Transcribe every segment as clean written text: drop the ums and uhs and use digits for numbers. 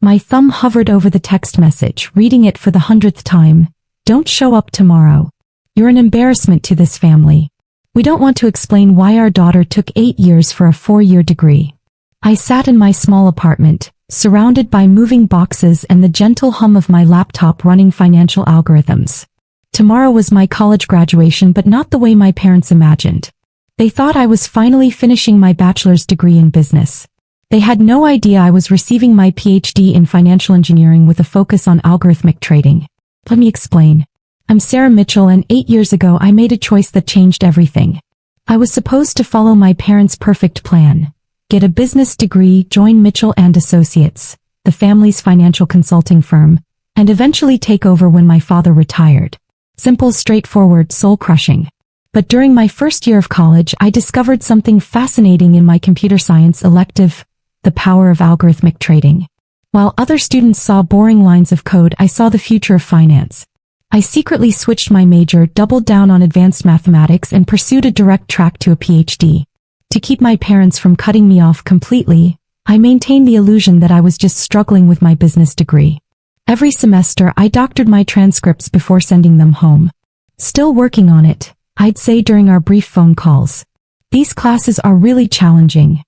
My thumb hovered over the text message, reading it for the 100th time. Don't show up tomorrow. You're an embarrassment to this family. We don't want to explain why our daughter took 8 years for a 4-year degree. I sat in my small apartment, surrounded by moving boxes and the gentle hum of my laptop running financial algorithms. Tomorrow was my college graduation, but not the way my parents imagined. They thought I was finally finishing my bachelor's degree in business. They had no idea I was receiving my PhD in financial engineering with a focus on algorithmic trading. Let me explain. I'm Sarah Mitchell, and 8 years ago I made a choice that changed everything. I was supposed to follow my parents' perfect plan. Get a business degree, join Mitchell & Associates, the family's financial consulting firm, and eventually take over when my father retired. Simple, straightforward, soul-crushing. But during my first year of college, I discovered something fascinating in my computer science elective: the power of algorithmic trading. While other students saw boring lines of code, I saw the future of finance. I secretly switched my major, doubled down on advanced mathematics, and pursued a direct track to a PhD. To keep my parents from cutting me off completely, I maintained the illusion that I was just struggling with my business degree. Every semester, I doctored my transcripts before sending them home. Still working on it, I'd say during our brief phone calls. These classes are really challenging.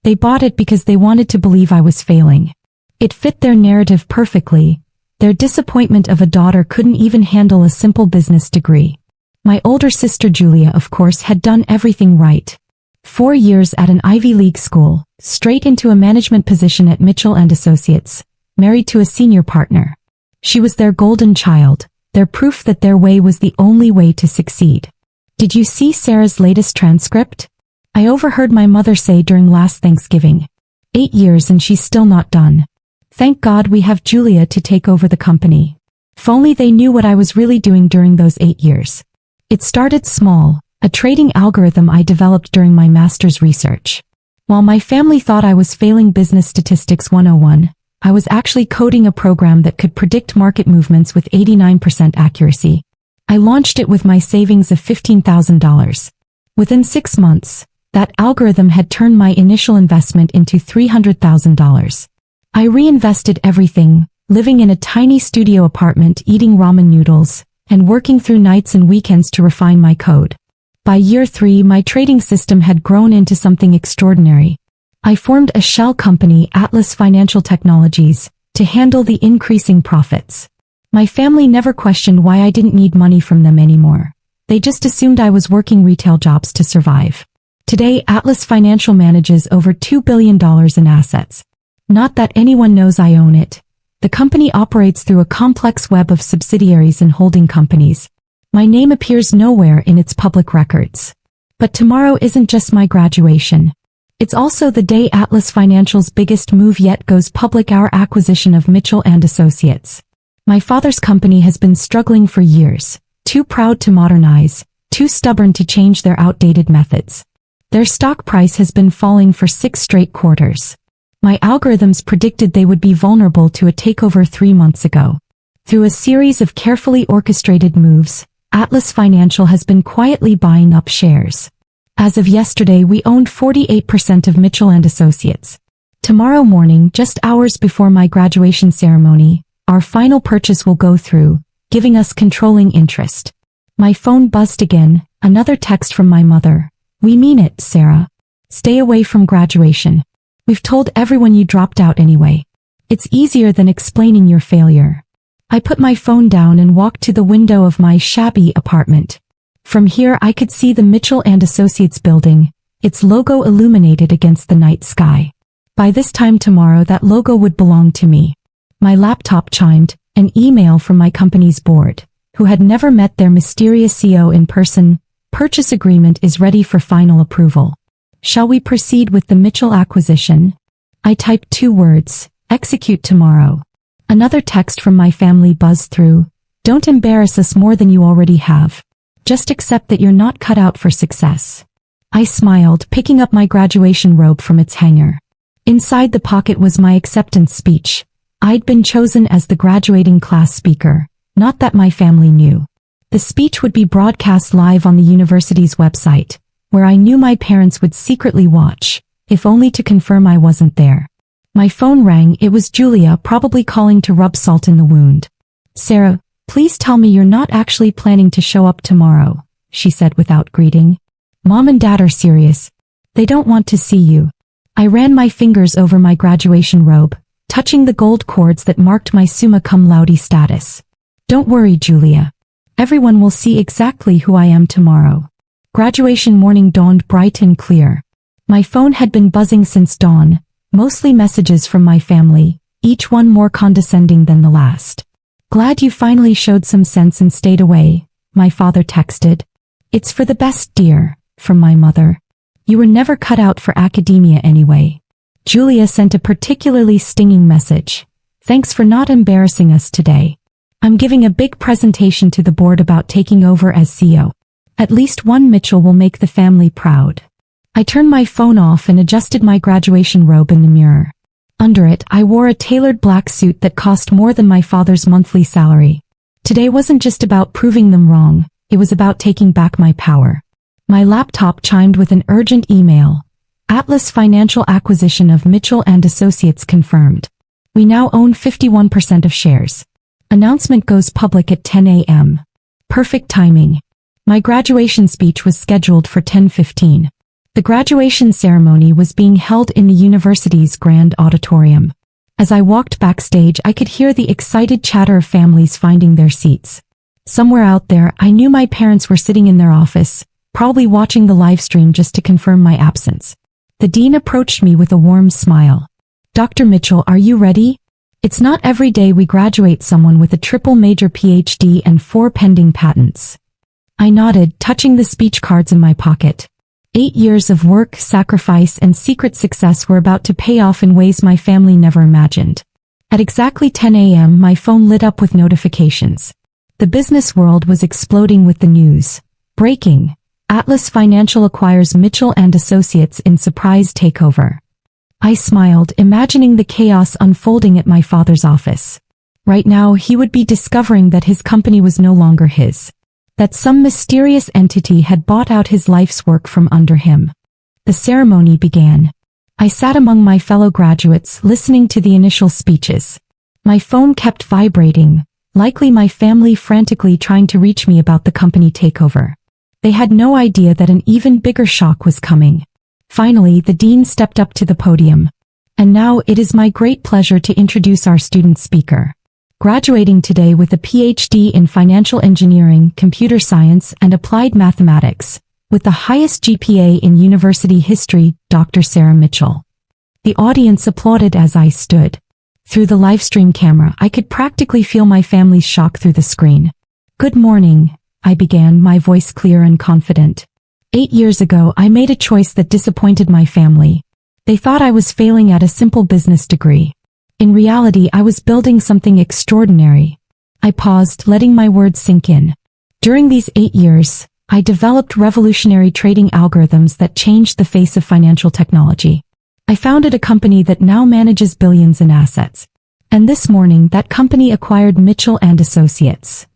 They bought it because they wanted to believe I was failing. It fit their narrative perfectly. Their disappointment of a daughter couldn't even handle a simple business degree. My older sister Julia, of course, had done everything right. 4 years at an Ivy League school, straight into a management position at Mitchell & Associates, married to a senior partner. She was their golden child, their proof that their way was the only way to succeed. Did you see Sarah's latest transcript? I overheard my mother say during last Thanksgiving. 8 years and she's still not done. Thank God we have Julia to take over the company. If only they knew what I was really doing during those 8 years. It started small, a trading algorithm I developed during my master's research. While my family thought I was failing Business Statistics 101, I was actually coding a program that could predict market movements with 89% accuracy. I launched it with my savings of $15,000. Within 6 months, that algorithm had turned my initial investment into $300,000. I reinvested everything, living in a tiny studio apartment, eating ramen noodles, and working through nights and weekends to refine my code. By year 3, my trading system had grown into something extraordinary. I formed a shell company, Atlas Financial Technologies, to handle the increasing profits. My family never questioned why I didn't need money from them anymore. They just assumed I was working retail jobs to survive. Today, Atlas Financial manages over $2 billion in assets. Not that anyone knows I own it. The company operates through a complex web of subsidiaries and holding companies. My name appears nowhere in its public records. But tomorrow isn't just my graduation. It's also the day Atlas Financial's biggest move yet goes public, our acquisition of Mitchell & Associates. My father's company has been struggling for years, too proud to modernize, too stubborn to change their outdated methods. Their stock price has been falling for 6 straight quarters. My algorithms predicted they would be vulnerable to a takeover 3 months ago. Through a series of carefully orchestrated moves, Atlas Financial has been quietly buying up shares. As of yesterday, we owned 48% of Mitchell & Associates. Tomorrow morning, just hours before my graduation ceremony, our final purchase will go through, giving us controlling interest. My phone buzzed again, another text from my mother. We mean it, Sarah. Stay away from graduation. We've told everyone you dropped out anyway. It's easier than explaining your failure. I put my phone down and walked to the window of my shabby apartment. From here I could see the Mitchell & Associates building, its logo illuminated against the night sky. By this time tomorrow that logo would belong to me. My laptop chimed, an email from my company's board, who had never met their mysterious CEO in person. Purchase agreement is ready for final approval. Shall we proceed with the Mitchell acquisition? I typed 2 words, execute tomorrow. Another text from my family buzzed through. Don't embarrass us more than you already have. Just accept that you're not cut out for success. I smiled, picking up my graduation robe from its hanger. Inside the pocket was my acceptance speech. I'd been chosen as the graduating class speaker, not that my family knew. The speech would be broadcast live on the university's website, where I knew my parents would secretly watch, if only to confirm I wasn't there. My phone rang. It was Julia, probably calling to rub salt in the wound. "Sarah, please tell me you're not actually planning to show up tomorrow," she said without greeting. "Mom and Dad are serious. They don't want to see you." I ran my fingers over my graduation robe, touching the gold cords that marked my summa cum laude status. "Don't worry, Julia. Everyone will see exactly who I am tomorrow." Graduation morning dawned bright and clear. My phone had been buzzing since dawn, mostly messages from my family, each one more condescending than the last. "Glad you finally showed some sense and stayed away," my father texted. "It's for the best, dear," from my mother. "You were never cut out for academia anyway." Julia sent a particularly stinging message. "Thanks for not embarrassing us today. I'm giving a big presentation to the board about taking over as CEO. At least one Mitchell will make the family proud." I turned my phone off and adjusted my graduation robe in the mirror. Under it, I wore a tailored black suit that cost more than my father's monthly salary. Today wasn't just about proving them wrong, it was about taking back my power. My laptop chimed with an urgent email. "Atlas financial acquisition of Mitchell and Associates confirmed. We now own 51% of shares. Announcement goes public at 10 a.m. Perfect timing. My graduation speech was scheduled for 10:15. The graduation ceremony was being held in the university's grand auditorium. As I walked backstage, I could hear the excited chatter of families finding their seats. Somewhere out there, I knew my parents were sitting in their office, probably watching the live stream just to confirm my absence. The dean approached me with a warm smile. "Dr. Mitchell, are you ready? It's not every day we graduate someone with a triple major PhD and 4 pending patents." I nodded, touching the speech cards in my pocket. 8 years of work, sacrifice, and secret success were about to pay off in ways my family never imagined. At exactly 10 a.m., my phone lit up with notifications. The business world was exploding with the news. Breaking. Atlas Financial acquires Mitchell and Associates in surprise takeover. I smiled, imagining the chaos unfolding at my father's office. Right now, he would be discovering that his company was no longer his. That some mysterious entity had bought out his life's work from under him. The ceremony began. I sat among my fellow graduates, listening to the initial speeches. My phone kept vibrating, likely my family frantically trying to reach me about the company takeover. They had no idea that an even bigger shock was coming. Finally, the dean stepped up to the podium. "And now it is my great pleasure to introduce our student speaker. Graduating today with a PhD in financial engineering, computer science, and applied mathematics, with the highest GPA in university history, Dr. Sarah Mitchell." The audience applauded as I stood. Through the livestream camera, I could practically feel my family's shock through the screen. "Good morning," I began, my voice clear and confident. 8 years ago, I made a choice that disappointed my family. They thought I was failing at a simple business degree. In reality, I was building something extraordinary. I paused, letting my words sink in. During these 8 years, I developed revolutionary trading algorithms that changed the face of financial technology. I founded a company that now manages billions in assets. And this morning, that company acquired Mitchell and Associates.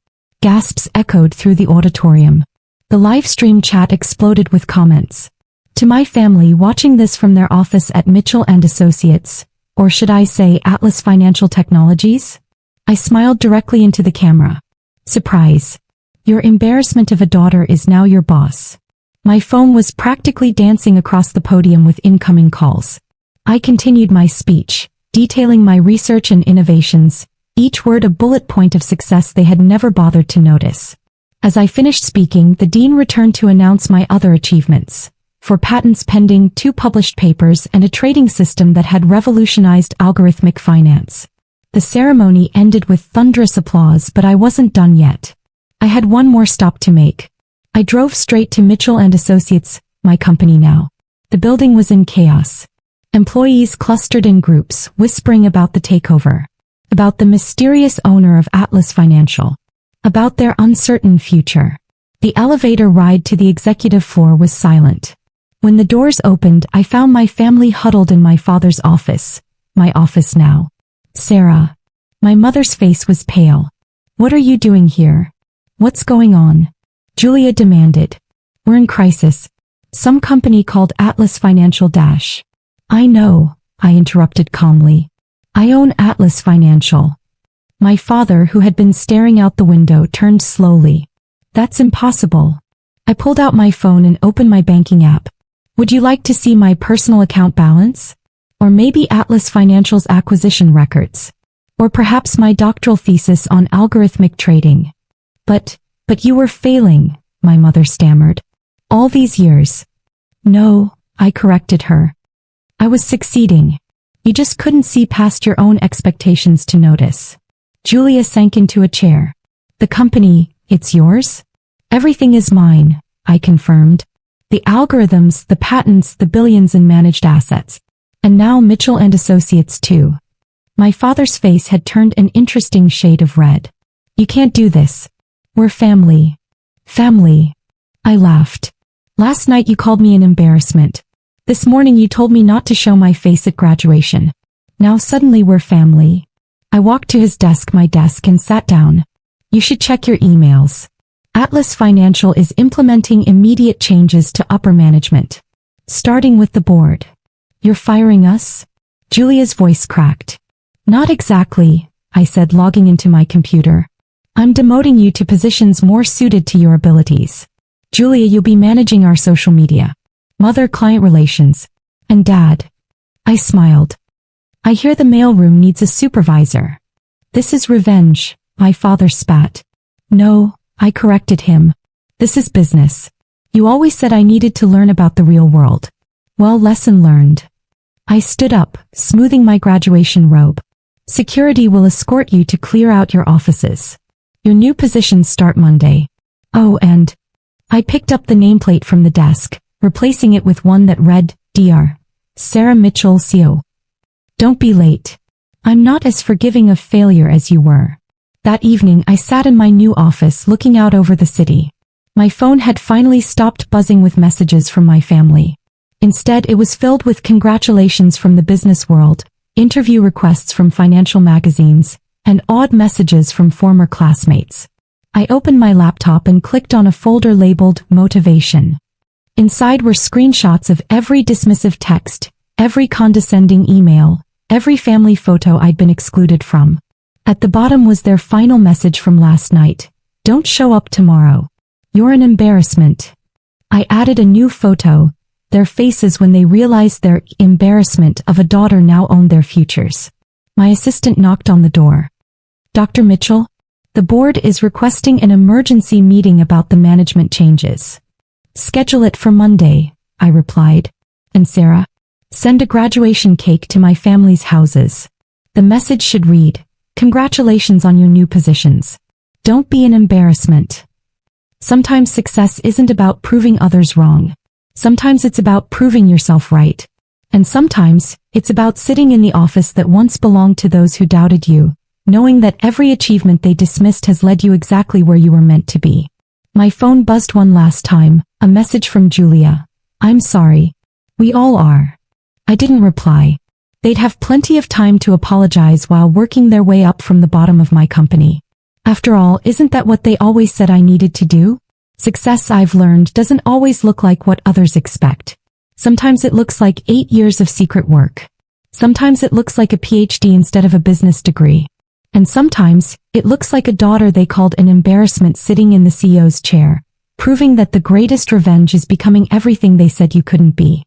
Gasps echoed through the auditorium. The live stream chat exploded with comments. To my family watching this from their office at Mitchell and Associates, or should I say Atlas Financial Technologies? I smiled directly into the camera. "Surprise. Your embarrassment of a daughter is now your boss." My phone was practically dancing across the podium with incoming calls. I continued my speech, detailing my research and innovations, each word a bullet point of success they had never bothered to notice. As I finished speaking, the dean returned to announce my other achievements. 4 patents pending, 2 published papers, and a trading system that had revolutionized algorithmic finance. The ceremony ended with thunderous applause, but I wasn't done yet. I had one more stop to make. I drove straight to Mitchell and Associates, my company now. The building was in chaos. Employees clustered in groups, whispering about the takeover, about the mysterious owner of Atlas Financial, about their uncertain future. The elevator ride to the executive floor was silent. When the doors opened, I found my family huddled in my father's office, my office now. "Sarah." My mother's face was pale. "What are you doing here? What's going on?" Julia demanded. "We're in crisis. Some company called Atlas Financial dash." "I know," I interrupted calmly. I own Atlas Financial. My father, who had been staring out the window, turned slowly. That's impossible. I pulled out my phone and opened my banking app. Would you like to see my personal account balance? Or maybe Atlas Financial's acquisition records? Or perhaps my doctoral thesis on algorithmic trading? But you were failing, my mother stammered. All these years. No, I corrected her. I was succeeding. You just couldn't see past your own expectations to notice. Julia sank into a chair. The company, it's yours? Everything is mine, I confirmed. The algorithms, the patents, the billions in managed assets. And now Mitchell and Associates too. My father's face had turned an interesting shade of red. You can't do this. We're family. Family. I laughed. Last night you called me an embarrassment. This morning you told me not to show my face at graduation. Now suddenly we're family. I walked to his desk, my desk, and sat down. You should check your emails. Atlas Financial is implementing immediate changes to upper management. Starting with the board. You're firing us? Julia's voice cracked. Not exactly, I said, logging into my computer. I'm demoting you to positions more suited to your abilities. Julia, you'll be managing our social media, mother-client relations, and dad. I smiled. I hear the mailroom needs a supervisor. This is revenge, my father spat. No, I corrected him. This is business. You always said I needed to learn about the real world. Well, lesson learned. I stood up, smoothing my graduation robe. Security will escort you to clear out your offices. Your new positions start Monday. Oh, and I picked up the nameplate from the desk, replacing it with one that read, Dr. Sarah Mitchell, CO. Don't be late. I'm not as forgiving of failure as you were. That evening I sat in my new office looking out over the city. My phone had finally stopped buzzing with messages from my family. Instead, it was filled with congratulations from the business world, interview requests from financial magazines, and odd messages from former classmates. I opened my laptop and clicked on a folder labeled Motivation. Inside were screenshots of every dismissive text, every condescending email, every family photo I'd been excluded from. At the bottom was their final message from last night. Don't show up tomorrow. You're an embarrassment. I added a new photo, their faces when they realized their embarrassment of a daughter now owned their futures. My assistant knocked on the door. Dr. Mitchell? The board is requesting an emergency meeting about the management changes. Schedule it for Monday, I replied. And Sarah? Send a graduation cake to my family's houses. The message should read, congratulations on your new positions. Don't be an embarrassment. Sometimes success isn't about proving others wrong. Sometimes it's about proving yourself right. And sometimes, it's about sitting in the office that once belonged to those who doubted you, knowing that every achievement they dismissed has led you exactly where you were meant to be. My phone buzzed one last time, a message from Julia. I'm sorry. We all are. I didn't reply. They'd have plenty of time to apologize while working their way up from the bottom of my company. After all, isn't that what they always said I needed to do? Success, I've learned, doesn't always look like what others expect. Sometimes it looks like 8 years of secret work. Sometimes it looks like a PhD instead of a business degree. And sometimes, it looks like a daughter they called an embarrassment sitting in the CEO's chair, proving that the greatest revenge is becoming everything they said you couldn't be.